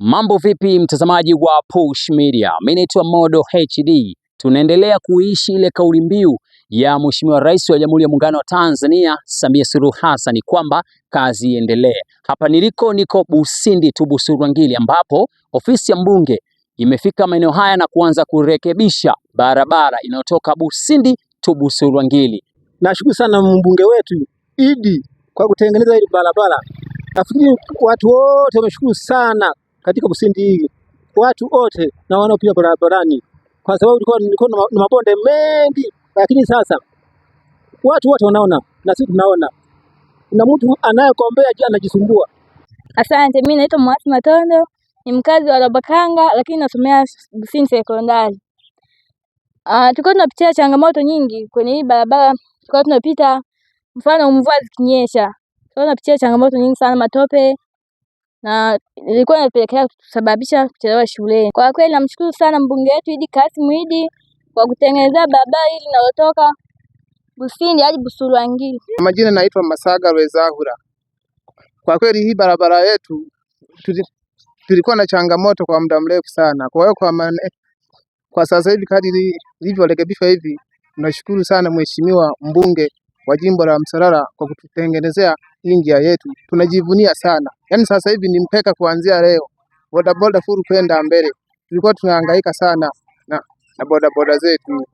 Mambo vipi mtazamaji wa Push Media? Mimi naitwa Modo HD. Tunaendelea kuishi ile kauli mbiu ya Mheshimiwa Rais wa Jamhuri ya Muungano wa Tanzania Samia Suluhu Hassan kwamba kazi iendelee. Hapa niko Busindi tu Busurwangili, ambapo ofisi ya mbunge imefika maeneo haya na kuanza kurekebisha barabara inayotoka Busindi tu Busurwangili. Nashukuru sana mbunge wetu Idi kwa kutengeneza hili barabara. Nafikiri watu wote wameshukuru sana katika Busindi hii, watu wote na wanaopita barabarani, kwa sababu nilikuwa na mabonde mengi, lakini sasa watu wote wanaona na sisi tunaona, na mtu anayekombea anajisumbua. Asante, mimi naitwa Mwasi Matondo, ni mkazi wa Rabakanga lakini nasomea Busindi Sekondari. Tulikuwa tunapitia changamoto nyingi kwenye hii barabara, tulikuwa tunapita, mfano mvua zikinyesha, tulikuwa tunapitia changamoto nyingi sana, matope, na ilikuwa inapelekea kusababisha kuchelewa shuleni. Kwa kweli namshukuru sana mbunge wetu Idi Kassim Idi kwa kutengeneza barabara hili linalotoka Busindi hadi Busurwangili. Majina naitwa Masaga Rwezahura. Kwa kweli hii barabara yetu tulikuwa na changamoto kwa muda mrefu sana. Kwa hiyo kwa sasa hivi kadri ilivyorekebishwa hivi, tunashukuru sana Mheshimiwa mbunge wa jimbo la Msalala kwa kututengenezea hii njia yetu. Tunajivunia sana. Yaani sasa hivi ni mpeka kuanzia leo. Bodaboda full kwenda mbele. Tulikuwa tunahangaika sana na bodaboda zetu.